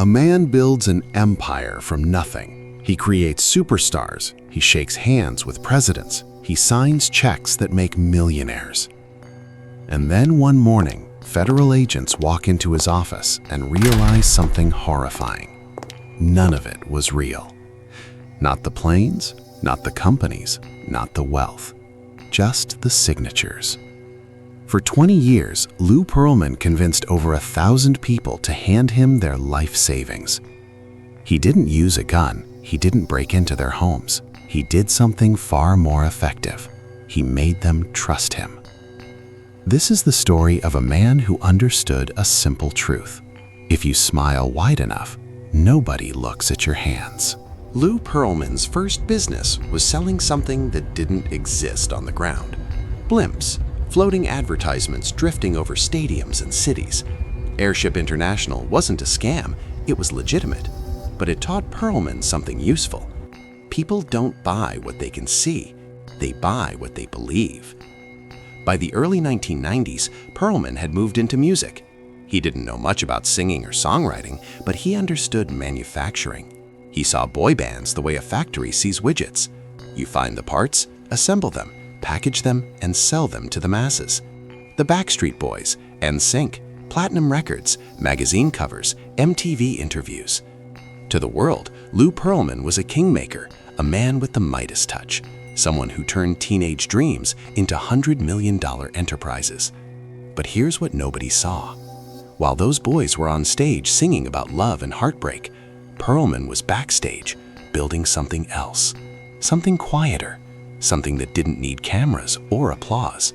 A man builds an empire from nothing. He creates superstars. He shakes hands with presidents. He signs checks that make millionaires. And then one morning, federal agents walk into his office and realize something horrifying. None of it was real. Not the planes, not the companies, not the wealth. Just the signatures. For 20 years, Lou Pearlman convinced over 1,000 people to hand him their life savings. He didn't use a gun. He didn't break into their homes. He did something far more effective. He made them trust him. This is the story of a man who understood a simple truth. If you smile wide enough, nobody looks at your hands. Lou Pearlman's first business was selling something that didn't exist on the ground. Blimps, floating advertisements drifting over stadiums and cities. Airship International wasn't a scam, it was legitimate. But it taught Pearlman something useful. People don't buy what they can see, they buy what they believe. By the early 1990s, Pearlman had moved into music. He didn't know much about singing or songwriting, but he understood manufacturing. He saw boy bands the way a factory sees widgets. You find the parts, assemble them, package them, and sell them to the masses. The Backstreet Boys, NSYNC, platinum records, magazine covers, MTV interviews. To the world, Lou Pearlman was a kingmaker, a man with the Midas touch, someone who turned teenage dreams into $100 million enterprises. But here's what nobody saw. While those boys were on stage singing about love and heartbreak, Pearlman was backstage, building something else, something quieter, something that didn't need cameras or applause.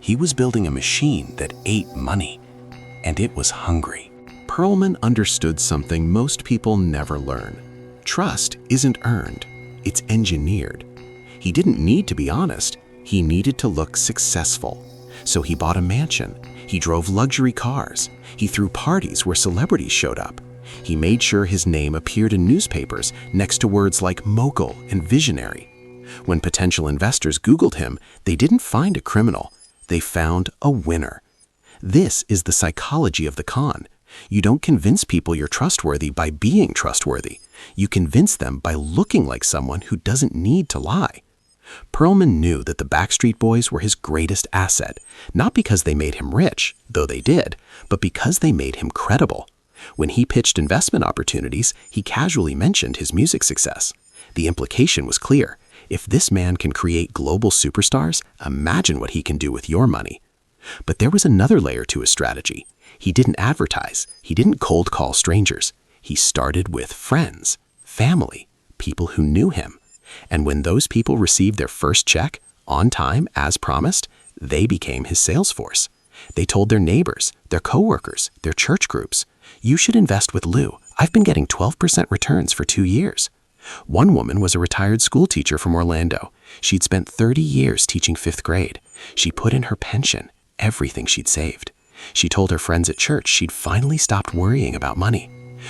He was building a machine that ate money, and it was hungry. Pearlman understood something most people never learn. Trust isn't earned, it's engineered. He didn't need to be honest, he needed to look successful. So he bought a mansion, he drove luxury cars, he threw parties where celebrities showed up. He made sure his name appeared in newspapers next to words like mogul and visionary. When potential investors Googled him, they didn't find a criminal, they found a winner. This is the psychology of the con. You don't convince people you're trustworthy by being trustworthy. You convince them by looking like someone who doesn't need to lie. Pearlman knew that the Backstreet Boys were his greatest asset, not because they made him rich, though they did, but because they made him credible. When he pitched investment opportunities, he casually mentioned his music success. The implication was clear. If this man can create global superstars, imagine what he can do with your money. But there was another layer to his strategy. He didn't advertise. He didn't cold call strangers. He started with friends, family, people who knew him. And when those people received their first check, on time, as promised, they became his sales force. They told their neighbors, their coworkers, their church groups, "You should invest with Lou. I've been getting 12% returns for 2 years." One woman was a retired school teacher from Orlando. She'd spent 30 years teaching 5th grade. She put in her pension, everything she'd saved. She told her friends at church she'd finally stopped worrying about money.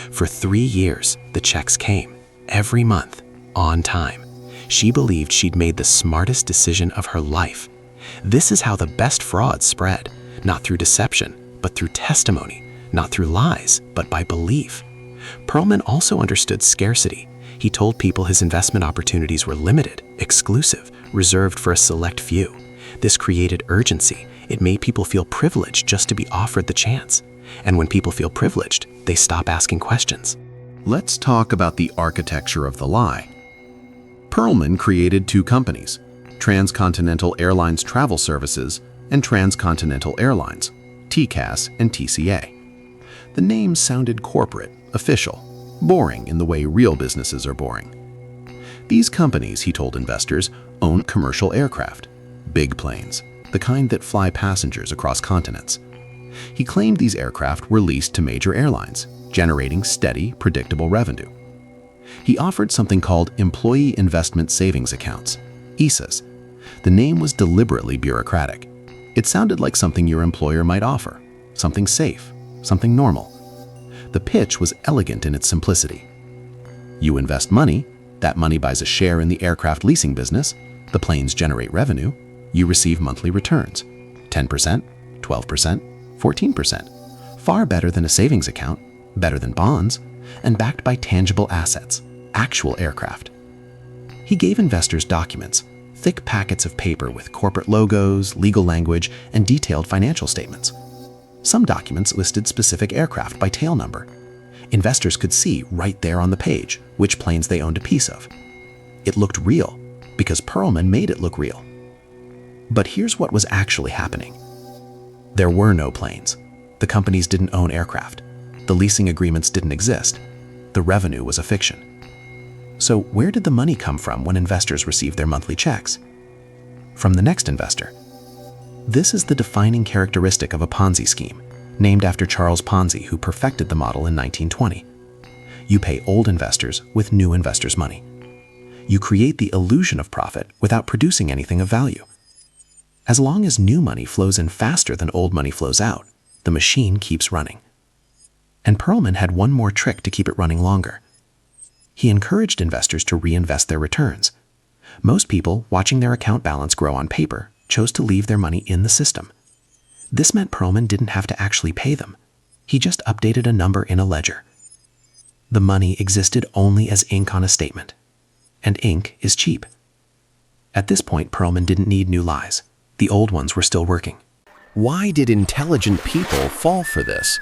For 3 years, the checks came, every month, on time. She believed she'd made the smartest decision of her life. This is how the best frauds spread, not through deception, but through testimony, not through lies, but by belief. Pearlman also understood scarcity. He told people his investment opportunities were limited, exclusive, reserved for a select few. This created urgency. It made people feel privileged just to be offered the chance. And when people feel privileged, they stop asking questions. Let's talk about the architecture of the lie. Pearlman created 2 companies, Trans Continental Airlines Travel Services and Trans Continental Airlines, TCAS and TCA. The names sounded corporate, official, boring in the way real businesses are boring. These companies, he told investors, own commercial aircraft, big planes, the kind that fly passengers across continents. He claimed these aircraft were leased to major airlines, generating steady, predictable revenue. He offered something called Employee Investment Savings Accounts, ESAs. The name was deliberately bureaucratic. It sounded like something your employer might offer, something safe, something normal. The pitch was elegant in its simplicity. You invest money, that money buys a share in the aircraft leasing business, the planes generate revenue, you receive monthly returns, 10%, 12%, 14%. Far better than a savings account, better than bonds, and backed by tangible assets, actual aircraft. He gave investors documents, thick packets of paper with corporate logos, legal language, and detailed financial statements. Some documents listed specific aircraft by tail number. Investors could see right there on the page which planes they owned a piece of. It looked real because Pearlman made it look real. But here's what was actually happening. There were no planes. The companies didn't own aircraft. The leasing agreements didn't exist. The revenue was a fiction. So where did the money come from when investors received their monthly checks? From the next investor. This is the defining characteristic of a Ponzi scheme, named after Charles Ponzi, who perfected the model in 1920. You pay old investors with new investors' money. You create the illusion of profit without producing anything of value. As long as new money flows in faster than old money flows out, the machine keeps running. And Pearlman had one more trick to keep it running longer. He encouraged investors to reinvest their returns. Most people, watching their account balance grow on paper, chose to leave their money in the system. This meant Pearlman didn't have to actually pay them. He just updated a number in a ledger. The money existed only as ink on a statement. And ink is cheap. At this point, Pearlman didn't need new lies. The old ones were still working. Why did intelligent people fall for this?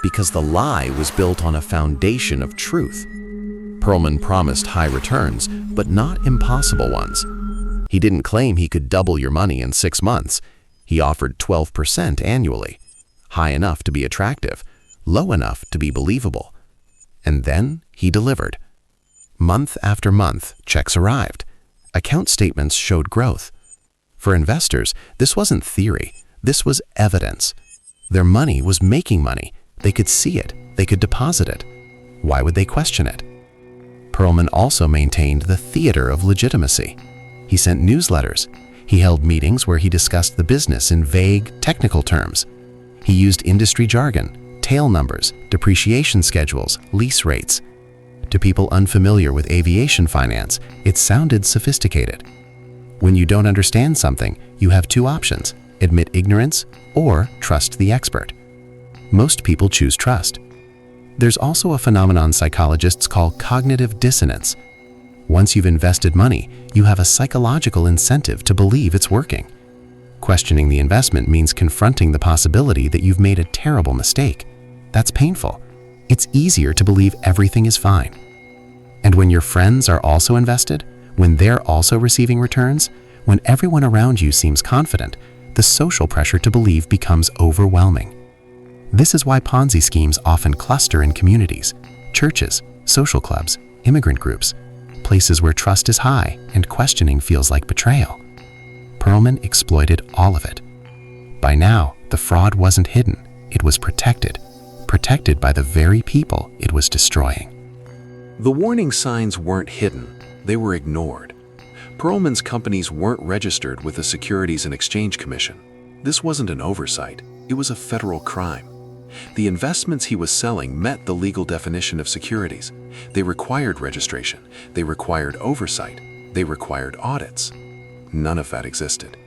Because the lie was built on a foundation of truth. Pearlman promised high returns, but not impossible ones. He didn't claim he could double your money in 6 months. He offered 12% annually, high enough to be attractive, low enough to be believable. And then he delivered. Month after month, checks arrived. Account statements showed growth. For investors, this wasn't theory. This was evidence. Their money was making money. They could see it. They could deposit it. Why would they question it? Pearlman also maintained the theater of legitimacy. He sent newsletters. He held meetings where he discussed the business in vague, technical terms. He used industry jargon, tail numbers, depreciation schedules, lease rates. To people unfamiliar with aviation finance, it sounded sophisticated. When you don't understand something, you have 2 options: admit ignorance or trust the expert. Most people choose trust. There's also a phenomenon psychologists call cognitive dissonance. Once you've invested money, you have a psychological incentive to believe it's working. Questioning the investment means confronting the possibility that you've made a terrible mistake. That's painful. It's easier to believe everything is fine. And when your friends are also invested, when they're also receiving returns, when everyone around you seems confident, the social pressure to believe becomes overwhelming. This is why Ponzi schemes often cluster in communities, churches, social clubs, immigrant groups, places where trust is high and questioning feels like betrayal. Pearlman exploited all of it. By now, the fraud wasn't hidden, it was protected by the very people it was destroying. The warning signs weren't hidden, they were ignored. Pearlman's companies weren't registered with the Securities and Exchange Commission. This wasn't an oversight, it was a federal crime. The investments he was selling met the legal definition of securities. They required registration, they required oversight, they required audits. None of that existed.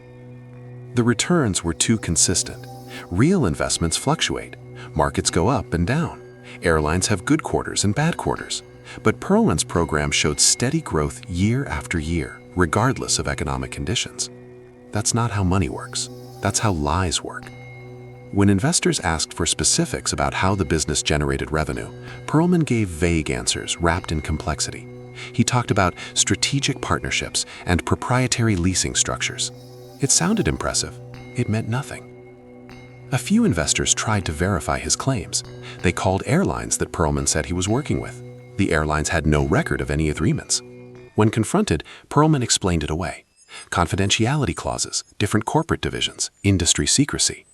The returns were too consistent. Real investments fluctuate. Markets go up and down. Airlines have good quarters and bad quarters. But Pearlman's program showed steady growth year after year, regardless of economic conditions. That's not how money works. That's how lies work. When investors asked for specifics about how the business generated revenue, Pearlman gave vague answers wrapped in complexity. He talked about strategic partnerships and proprietary leasing structures. It sounded impressive. It meant nothing. A few investors tried to verify his claims. They called airlines that Pearlman said he was working with. The airlines had no record of any agreements. When confronted, Pearlman explained it away. Confidentiality clauses, different corporate divisions, industry secrecy.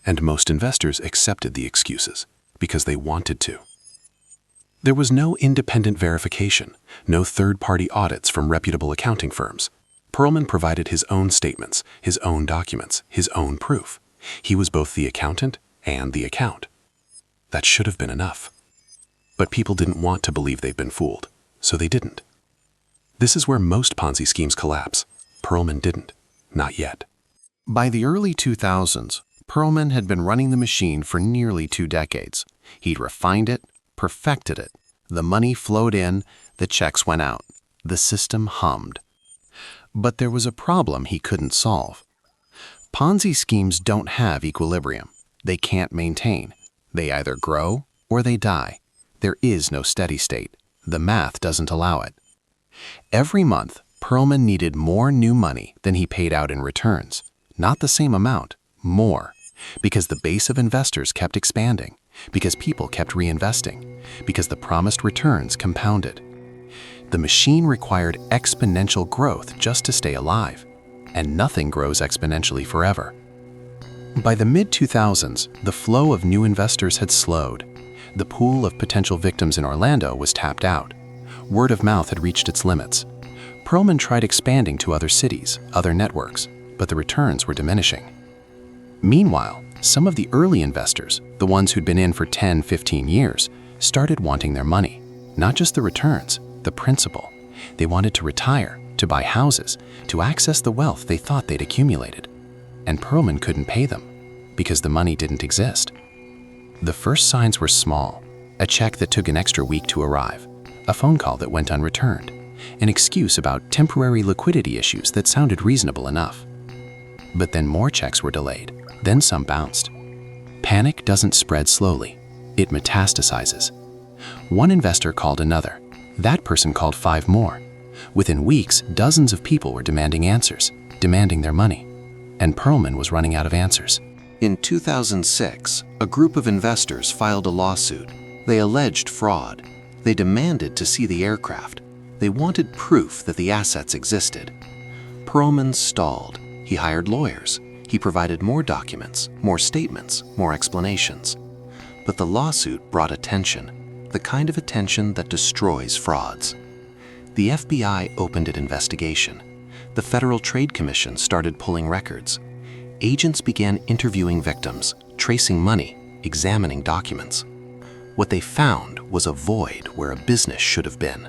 And most investors accepted the excuses because they wanted to. There was no independent verification, no third-party audits from reputable accounting firms. Pearlman provided his own statements, his own documents, his own proof. He was both the accountant and the account. That should have been enough. But people didn't want to believe they'd been fooled, so they didn't. This is where most Ponzi schemes collapse. Pearlman didn't. Not yet. By the early 2000s, Pearlman had been running the machine for nearly 2 decades. He'd refined it, perfected it. The money flowed in, the checks went out. The system hummed. But there was a problem he couldn't solve. Ponzi schemes don't have equilibrium. They can't maintain. They either grow or they die. There is no steady state. The math doesn't allow it. Every month, Pearlman needed more new money than he paid out in returns. Not the same amount, more. Because the base of investors kept expanding. Because people kept reinvesting. Because the promised returns compounded. The machine required exponential growth just to stay alive. And nothing grows exponentially forever. By the mid-2000s, the flow of new investors had slowed. The pool of potential victims in Orlando was tapped out. Word of mouth had reached its limits. Pearlman tried expanding to other cities, other networks, but the returns were diminishing. Meanwhile, some of the early investors, the ones who'd been in for 10, 15 years, started wanting their money. Not just the returns, the principal. They wanted to retire, to buy houses, to access the wealth they thought they'd accumulated. And Pearlman couldn't pay them, because the money didn't exist. The first signs were small: a check that took an extra week to arrive, a phone call that went unreturned, an excuse about temporary liquidity issues that sounded reasonable enough. But then more checks were delayed, then some bounced. Panic doesn't spread slowly, it metastasizes. One investor called another. That person called 5 more. Within weeks, dozens of people were demanding answers, demanding their money. And Pearlman was running out of answers. In 2006, a group of investors filed a lawsuit. They alleged fraud. They demanded to see the aircraft. They wanted proof that the assets existed. Pearlman stalled. He hired lawyers. He provided more documents, more statements, more explanations. But the lawsuit brought attention, the kind of attention that destroys frauds. The FBI opened an investigation. The Federal Trade Commission started pulling records. Agents began interviewing victims, tracing money, examining documents. What they found was a void where a business should have been.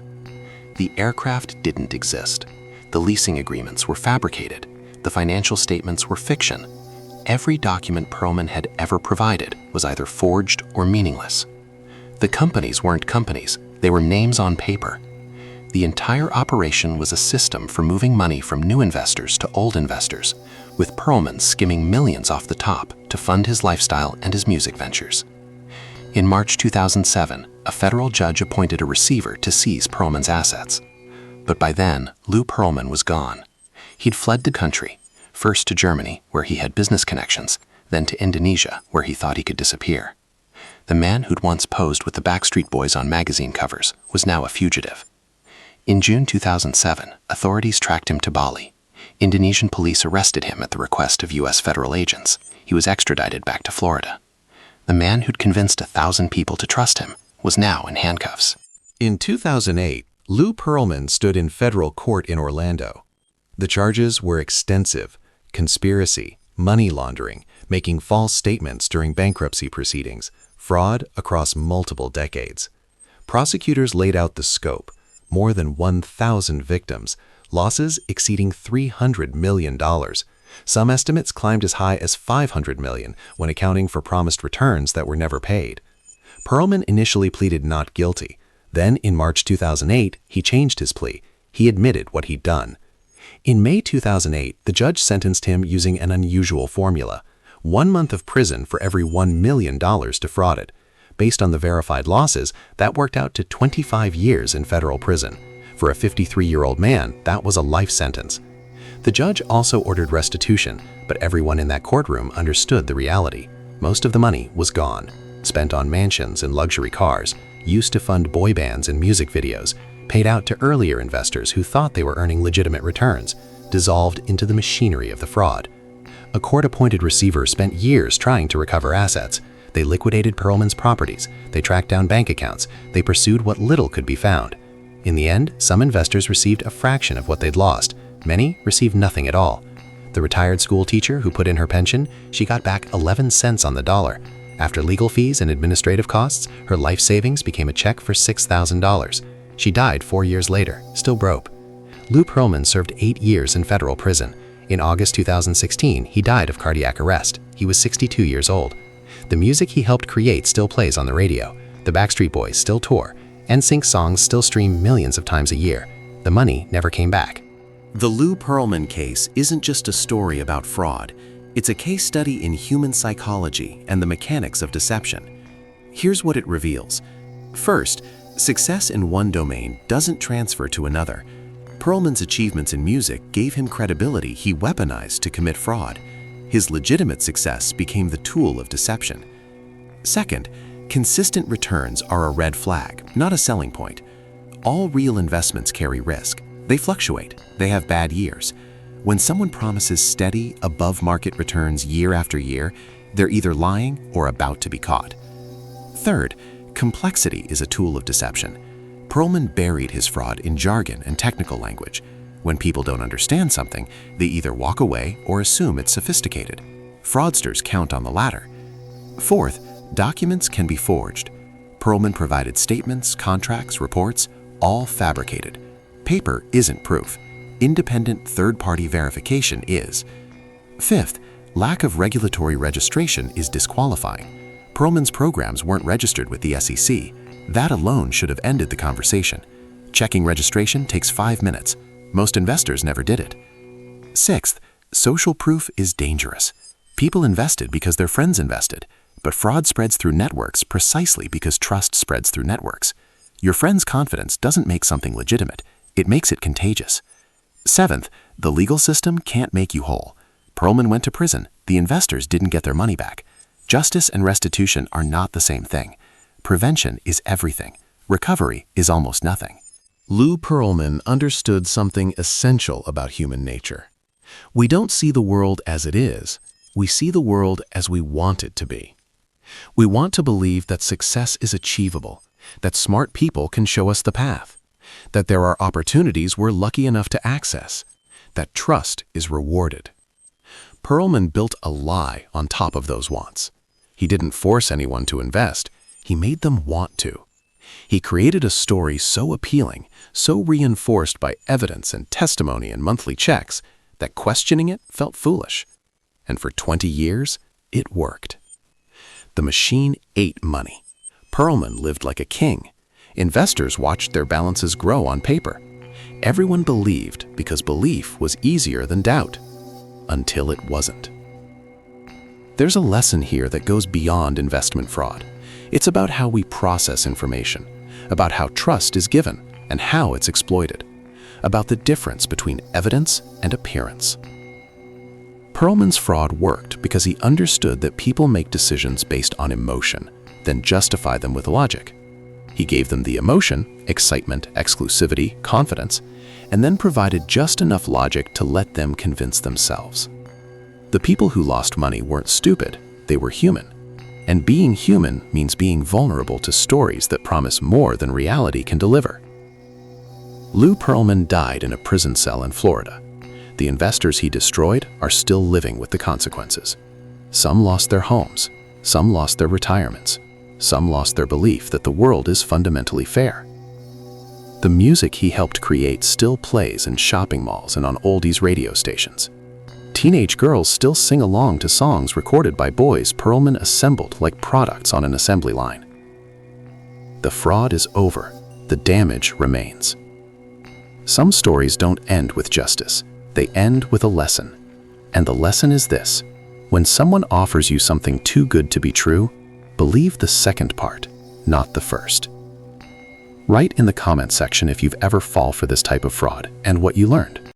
The aircraft didn't exist. The leasing agreements were fabricated. The financial statements were fiction. Every document Pearlman had ever provided was either forged or meaningless. The companies weren't companies, they were names on paper. The entire operation was a system for moving money from new investors to old investors, with Pearlman skimming millions off the top to fund his lifestyle and his music ventures. In March 2007, a federal judge appointed a receiver to seize Pearlman's assets. But by then, Lou Pearlman was gone. He'd fled the country, first to Germany, where he had business connections, then to Indonesia, where he thought he could disappear. The man who'd once posed with the Backstreet Boys on magazine covers was now a fugitive. In June 2007, authorities tracked him to Bali. Indonesian police arrested him at the request of U.S. federal agents. He was extradited back to Florida. The man who'd convinced 1,000 people to trust him was now in handcuffs. In 2008, Lou Pearlman stood in federal court in Orlando. The charges were extensive: conspiracy, money laundering, making false statements during bankruptcy proceedings, fraud across multiple decades. Prosecutors laid out the scope: more than 1,000 victims, losses exceeding $300 million. Some estimates climbed as high as $500 million when accounting for promised returns that were never paid. Pearlman initially pleaded not guilty. Then, in March 2008, he changed his plea. He admitted what he'd done. In May 2008, the judge sentenced him using an unusual formula: 1 month of prison for every $1 million defrauded. Based on the verified losses, that worked out to 25 years in federal prison. For a 53-year-old man, that was a life sentence. The judge also ordered restitution, but everyone in that courtroom understood the reality. Most of the money was gone, spent on mansions and luxury cars, used to fund boy bands and music videos, paid out to earlier investors who thought they were earning legitimate returns, dissolved into the machinery of the fraud. A court-appointed receiver spent years trying to recover assets. They liquidated Pearlman's properties, they tracked down bank accounts, they pursued what little could be found. In the end, some investors received a fraction of what they'd lost. Many received nothing at all. The retired school teacher who put in her pension, she got back 11 cents on the dollar. After legal fees and administrative costs, her life savings became a check for $6,000. She died 4 years later, still broke. Lou Pearlman served 8 years in federal prison. In August 2016, he died of cardiac arrest, He was 62 years old. The music he helped create still plays on the radio. The Backstreet Boys still tour. NSYNC songs still stream millions of times a year. The money never came back. The Lou Pearlman case isn't just a story about fraud. It's a case study in human psychology and the mechanics of deception. Here's what it reveals. First, success in one domain doesn't transfer to another. Pearlman's achievements in music gave him credibility he weaponized to commit fraud. His legitimate success became the tool of deception. Second, consistent returns are a red flag, not a selling point. All real investments carry risk. They fluctuate. They have bad years. When someone promises steady, above-market returns year after year, they're either lying or about to be caught. Third, complexity is a tool of deception. Pearlman buried his fraud in jargon and technical language. When people don't understand something, they either walk away or assume it's sophisticated. Fraudsters count on the latter. Fourth, documents can be forged. Pearlman provided statements, contracts, reports, all fabricated. Paper isn't proof. Independent third-party verification is. Fifth, lack of regulatory registration is disqualifying. Pearlman's programs weren't registered with the SEC. That alone should have ended the conversation. Checking registration takes 5 minutes. Most investors never did it. Sixth, social proof is dangerous. People invested because their friends invested, but fraud spreads through networks precisely because trust spreads through networks. Your friend's confidence doesn't make something legitimate. It makes it contagious. Seventh, the legal system can't make you whole. Pearlman went to prison. The investors didn't get their money back. Justice and restitution are not the same thing. Prevention is everything. Recovery is almost nothing. Lou Pearlman understood something essential about human nature. We don't see the world as it is. We see the world as we want it to be. We want to believe that success is achievable, that smart people can show us the path, that there are opportunities we're lucky enough to access, that trust is rewarded. Pearlman built a lie on top of those wants. He didn't force anyone to invest. He made them want to. He created a story so appealing, so reinforced by evidence and testimony and monthly checks, that questioning it felt foolish. And for 20 years, it worked. The machine ate money. Pearlman lived like a king. Investors watched their balances grow on paper. Everyone believed because belief was easier than doubt. Until it wasn't. There's a lesson here that goes beyond investment fraud. It's about how we process information, about how trust is given and how it's exploited, about the difference between evidence and appearance. Pearlman's fraud worked because he understood that people make decisions based on emotion, then justify them with logic. He gave them the emotion, excitement, exclusivity, confidence, and then provided just enough logic to let them convince themselves. The people who lost money weren't stupid, they were human. And being human means being vulnerable to stories that promise more than reality can deliver. Lou Pearlman died in a prison cell in Florida. The investors he destroyed are still living with the consequences. Some lost their homes, some lost their retirements, some lost their belief that the world is fundamentally fair. The music he helped create still plays in shopping malls and on oldies radio stations. Teenage girls still sing along to songs recorded by boys Pearlman assembled like products on an assembly line. The fraud is over. The damage remains. Some stories don't end with justice. They end with a lesson. And the lesson is this: when someone offers you something too good to be true, believe the second part, not the first. Write in the comment section if you've ever fallen for this type of fraud and what you learned.